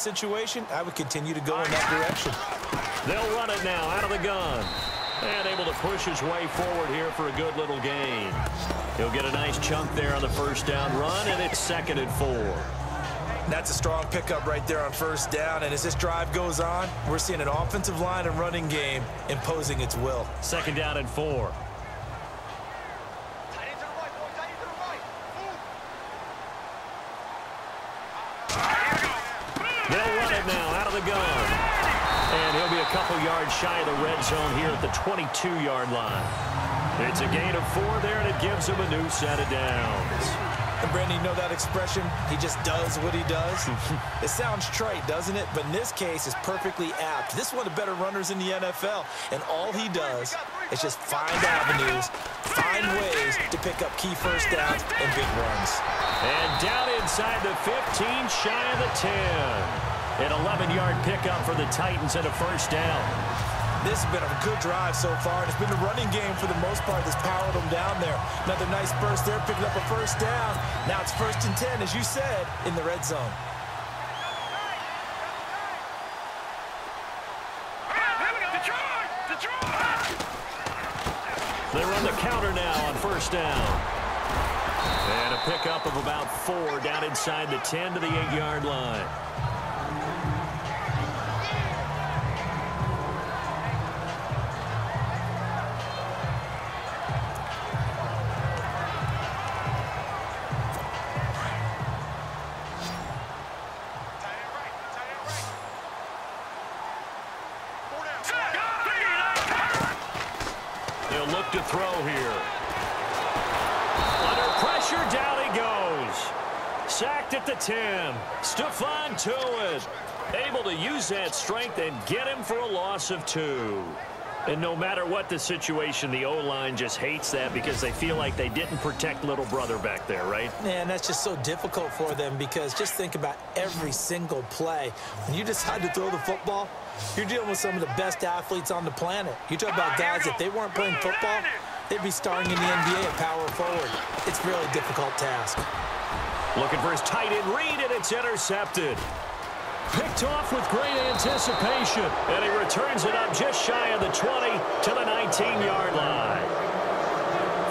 situation, I would continue to go in that direction. They'll run it now out of the gun. And able to push his way forward here for a good little gain. He'll get a nice chunk there on the first down run, and it's 2nd and 4. That's a strong pickup right there on first down, and as this drive goes on, we're seeing an offensive line and running game imposing its will. 2nd down and 4. They'll run it now out of the gun. And he'll be a couple yards shy of the red zone here at the 22-yard line. It's a gain of 4 there, and it gives him a new set of downs. And Brandon, you know that expression, he just does what he does? It sounds trite, doesn't it? But in this case, it's perfectly apt. This is one of the better runners in the NFL, and all he does is just find avenues, find ways to pick up key first downs and big runs. And down inside the 15, shy of the 10. An 11-yard pickup for the Titans and a first down. This has been a good drive so far, and it's been the running game for the most part that's powered them down there. Another nice burst there, picking up a first down. Now it's 1st and 10, as you said, in the red zone. They run the counter now on first down. And a pickup of about 4 down inside the 10 to the 8-yard line. To throw here. Under pressure, down he goes. Sacked at the 10. Stephon Tuitt able to use that strength and get him for a loss of 2. And no matter what the situation, the O-line just hates that because they feel like they didn't protect little brother back there, right? Man, that's just so difficult for them because just think about every single play. When you decide to throw the football, you're dealing with some of the best athletes on the planet. You talk about guys, if they weren't playing football, they'd be starring in the NBA at power forward. It's a really difficult task. Looking for his tight end read, and it's intercepted. Picked off with great anticipation, and he returns it up just shy of the 20 to the 19-yard line.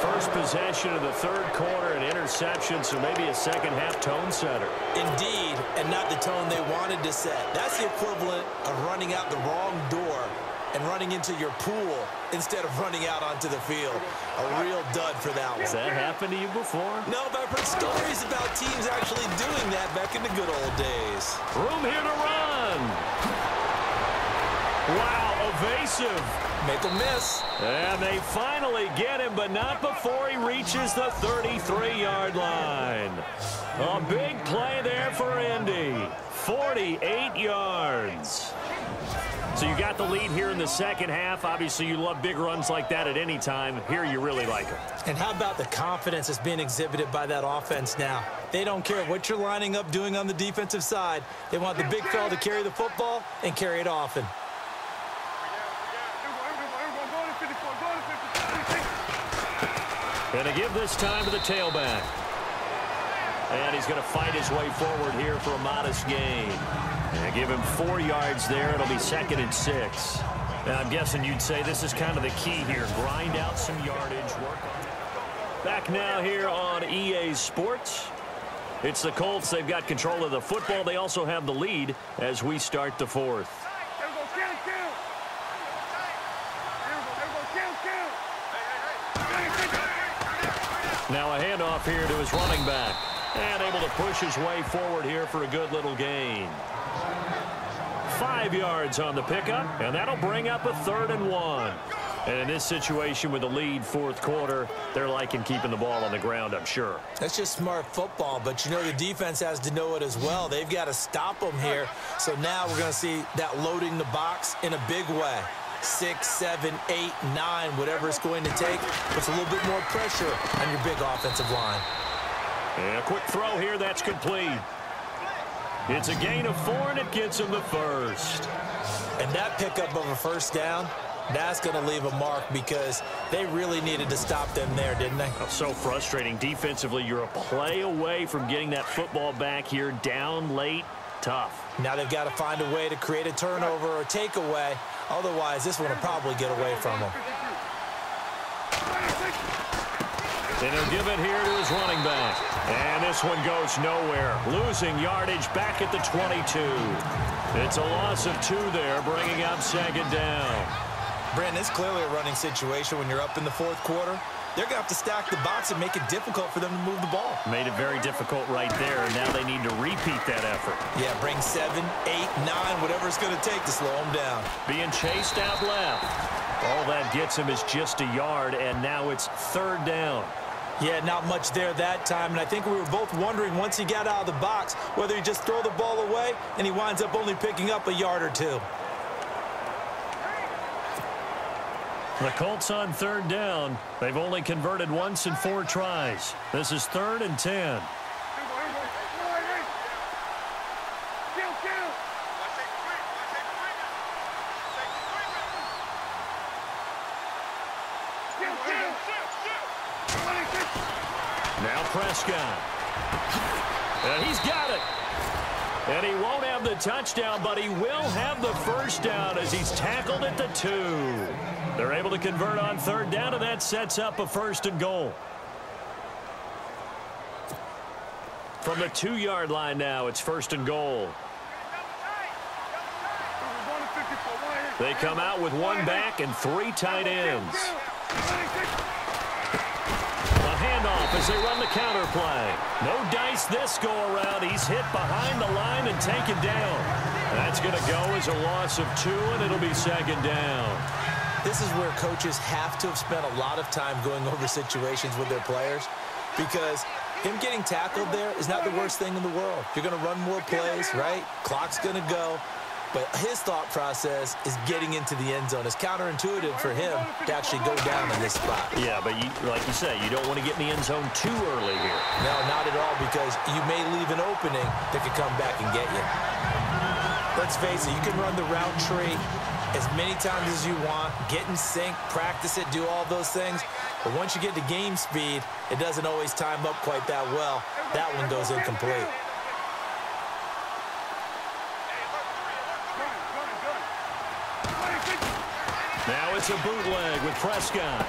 First possession of the 3rd quarter, an interception, so maybe a second-half tone setter. Indeed, and not the tone they wanted to set. That's the equivalent of running out the wrong door and running into your pool instead of running out onto the field. A real dud for that one. Has that happened to you before? No, but I've heard stories about teams actually doing that back in the good old days. Room here to run. Wow, evasive. Make a miss. And they finally get him, but not before he reaches the 33-yard line. A big play there for Indy. 48 yards. So you got the lead here in the second half. Obviously, you love big runs like that at any time. Here, you really like them. And how about the confidence that's being exhibited by that offense now? They don't care what you're lining up doing on the defensive side. They want the big fella to carry the football and carry it often. And to give this time to the tailback. And he's going to fight his way forward here for a modest gain. And give him 4 yards there. It'll be 2nd and 6. Now, I'm guessing you'd say this is kind of the key here. Grind out some yardage. Work on. Back now here on EA Sports. It's the Colts. They've got control of the football. They also have the lead as we start the 4th. Now a handoff here to his running back. And able to push his way forward here for a good little gain. 5 yards on the pickup, and that'll bring up a 3rd and 1. And in this situation with the lead 4th quarter, they're liking keeping the ball on the ground, I'm sure. That's just smart football, but you know the defense has to know it as well. They've got to stop them here. So now we're going to see that loading the box in a big way. 6, 7, 8, 9, whatever it's going to take, puts a little bit more pressure on your big offensive line. And a quick throw here, that's complete. It's a gain of 4, and it gets him the first. And that pickup of a first down, that's going to leave a mark because they really needed to stop them there, didn't they? Oh, so frustrating. Defensively, you're a play away from getting that football back here down late. Tough. Now they've got to find a way to create a turnover or takeaway. Otherwise, this one will probably get away from them. And he'll give it here to his running back. And this one goes nowhere. Losing yardage back at the 22. It's a loss of 2 there, bringing up second down. Brandon, it's clearly a running situation when you're up in the fourth quarter. They're going to have to stack the box and make it difficult for them to move the ball. Made it very difficult right there, and now they need to repeat that effort. Yeah, bring 7, 8, 9, whatever it's going to take to slow them down. Being chased out left. All that gets him is just a yard, and now it's third down. Yeah, not much there that time, and I think we were both wondering once he got out of the box whether he just throw the ball away, and he winds up only picking up a yard or 2. The Colts on third down. They've only converted once in 4 tries. This is 3rd and 10. Now Prescott. And he's got it. And he won't have the touchdown, but he will have the first down as he's tackled at the 2. They're able to convert on third down, and that sets up a 1st and goal. From the 2-yard line now, it's 1st and goal. They come out with 1 back and 3 tight ends. A handoff as they run the counter play. No dice this go-around. He's hit behind the line and taken down. That's going to go as a loss of 2, and it'll be second down. This is where coaches have to have spent a lot of time going over situations with their players, because him getting tackled there is not the worst thing in the world. You're going to run more plays, right? Clock's going to go. But his thought process is getting into the end zone. It's counterintuitive for him to actually go down in this spot. Yeah, but like you say, you don't want to get in the end zone too early here. No, not at all, because you may leave an opening that could come back and get you. Let's face it, you can run the route tree as many times as you want, get in sync, practice it, do all those things. But once you get to game speed, it doesn't always time up quite that well. That one goes incomplete. Now it's a bootleg with Prescott.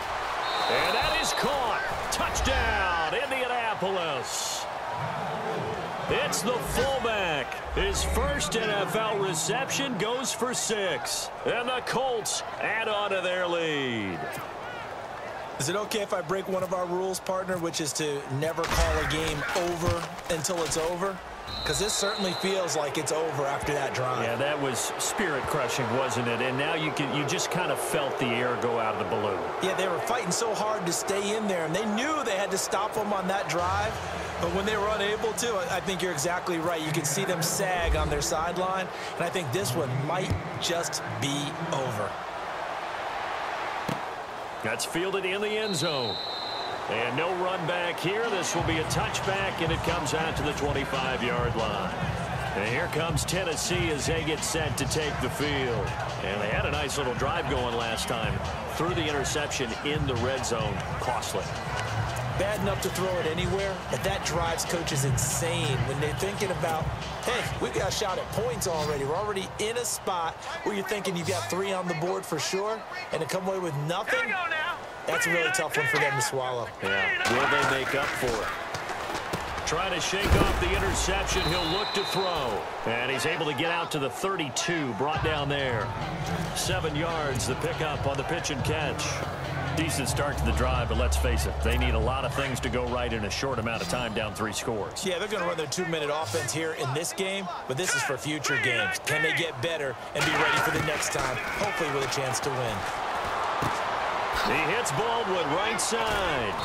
And that is caught. Touchdown, Indianapolis. It's the fullback. His first NFL reception goes for 6. And the Colts add on to their lead. Is it okay if I break one of our rules, partner, which is to never call a game over until it's over? Because this certainly feels like it's over after that drive. Yeah, that was spirit-crushing, wasn't it? And now you just kind of felt the air go out of the balloon. Yeah, they were fighting so hard to stay in there, and they knew they had to stop them on that drive. But when they were unable to, I think you're exactly right. You can see them sag on their sideline, and I think this one might just be over. That's fielded in the end zone. And no run back here. This will be a touchback, and it comes out to the 25-yard line. And here comes Tennessee as they get set to take the field. And they had a nice little drive going last time. Threw the interception in the red zone. Costly. Bad enough to throw it anywhere, but that drives coaches insane when they're thinking about, hey, we've got a shot at points already. We're already in a spot where you're thinking you've got 3 on the board for sure, and to come away with nothing, that's a really tough one for them to swallow. Yeah, will they make up for it? Trying to shake off the interception. He'll look to throw. And he's able to get out to the 32, brought down there. 7 yards, the pickup on the pitch and catch. Decent start to the drive, but let's face it, they need a lot of things to go right in a short amount of time, down 3 scores. Yeah, they're going to run their 2-minute offense here in this game, but this is for future games. Can they get better and be ready for the next time, hopefully with a chance to win? He hits Baldwin right side.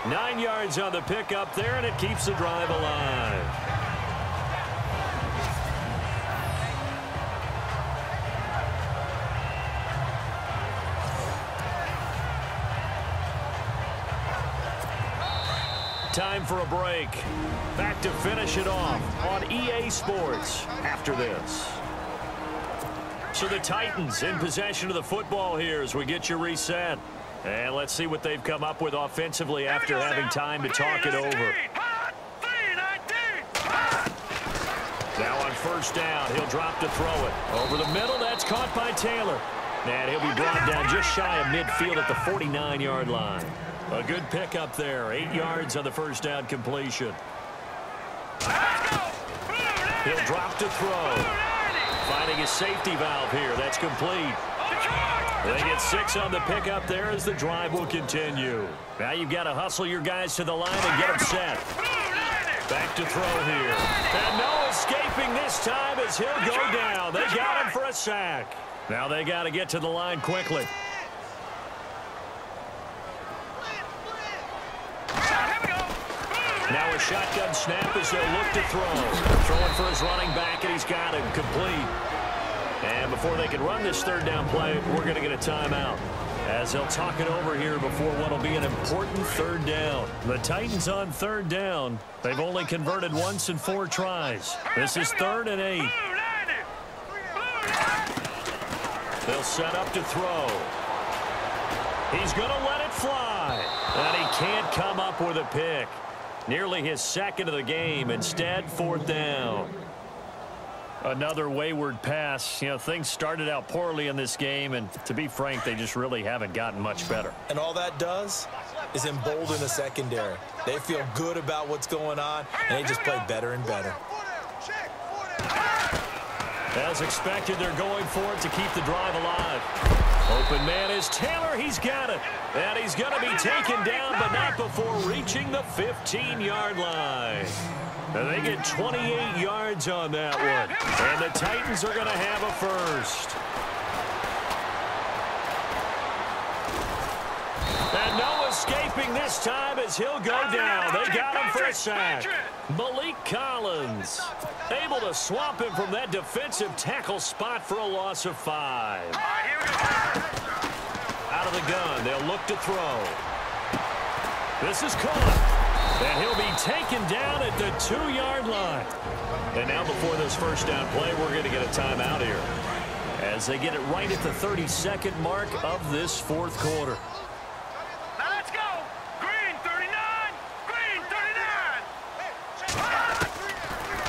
9 yards on the pickup there, and it keeps the drive alive. Time for a break. Back to finish it off on EA Sports after this. So the Titans in possession of the football here as we get you reset. And let's see what they've come up with offensively after having time to talk it over. Now on first down, he'll drop to throw it. Over the middle, that's caught by Taylor. And he'll be brought down just shy of midfield at the 49-yard line. A good pickup there. 8 yards on the first down completion. He'll drop to throw. Finding his safety valve here. That's complete. They get 6 on the pickup there as the drive will continue. Now you've got to hustle your guys to the line and get them set. Back to throw here. And no escaping this time as he'll go down. They got him for a sack. Now they got to get to the line quickly. Now a shotgun snap as they'll look to throw. Throwing for his running back, and he's got him complete. And before they can run this third down play, we're going to get a timeout, as they'll talk it over here before what will be an important third down. The Titans on third down. They've only converted once in 4 tries. This is 3rd and 8. They'll set up to throw. He's going to let it fly. And he can't come up with a pick. Nearly his 2nd of the game. Instead, 4th down. Another wayward pass. You know, things started out poorly in this game, and to be frank, they just really haven't gotten much better. And all that does is embolden the secondary. They feel good about what's going on, and they just play better and better. As expected, they're going for it to keep the drive alive. Open man is Taylor. He's got it. And he's going to be taken down, but not before reaching the 15-yard line. And they get 28 yards on that one. And the Titans are going to have a first. And no escaping this time as he'll go down. They got him for a sack. Malik Collins able to swamp him from that defensive tackle spot for a loss of 5. Out of the gun, they'll look to throw. This is caught. And he'll be taken down at the 2-yard line. And now before this first down play, we're going to get a timeout here, as they get it right at the 32nd mark of this 4th quarter. Now let's go. Green 39. Green 39.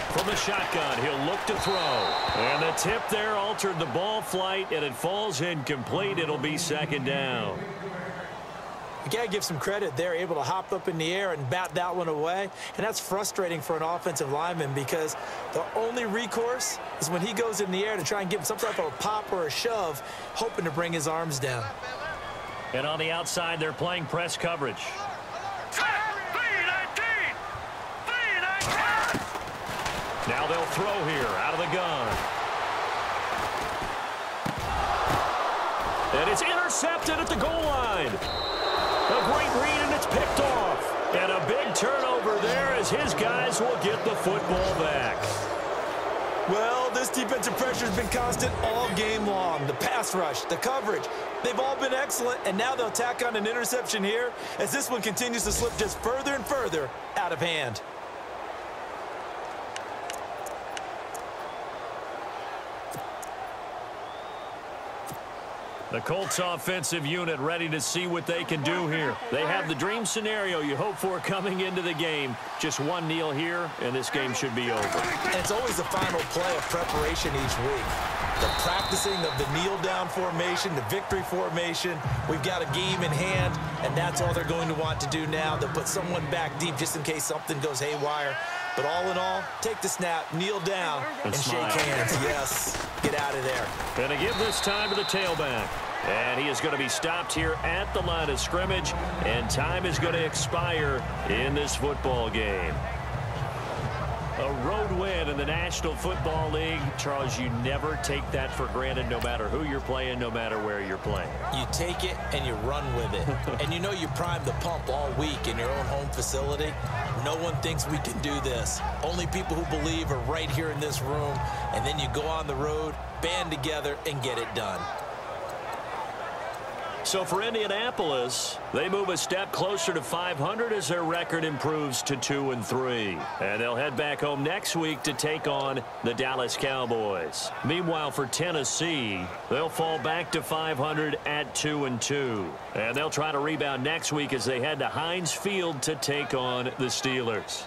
From the shotgun, he'll look to throw. And the tip there altered the ball flight, and it falls incomplete. It'll be 2nd down. You got to give some credit. They're able to hop up in the air and bat that one away. And that's frustrating for an offensive lineman, because the only recourse is when he goes in the air to try and give him some type of a pop or a shove, hoping to bring his arms down. And on the outside, they're playing press coverage. Now they'll throw here out of the gun. And it's intercepted at the goal line. A great read, and it's picked off. And a big turnover there as his guys will get the football back. Well, this defensive pressure has been constant all game long. The pass rush, the coverage, they've all been excellent, and now they'll tack on an interception here as this one continues to slip just further and further out of hand. The Colts offensive unit ready to see what they can do here. They have the dream scenario you hope for coming into the game. Just one kneel here, and this game should be over. And it's always the final play of preparation each week. The practicing of the kneel-down formation, the victory formation. We've got a game in hand, and that's all they're going to want to do now. They'll put someone back deep just in case something goes haywire. But all in all, take the snap, kneel down, and shake hands. Yes, get out of there. Going to give this time to the tailback. And he is going to be stopped here at the line of scrimmage, and time is going to expire in this football game. A road win in the National Football League. Charles, you never take that for granted, no matter who you're playing, no matter where you're playing. You take it and you run with it. And you know you primed the pump all week in your own home facility. No one thinks we can do this. Only people who believe are right here in this room. And then you go on the road, band together, and get it done. So for Indianapolis, they move a step closer to 500 as their record improves to 2-3. And they'll head back home next week to take on the Dallas Cowboys. Meanwhile, for Tennessee, they'll fall back to 500 at 2-2. And they'll try to rebound next week as they head to Heinz Field to take on the Steelers.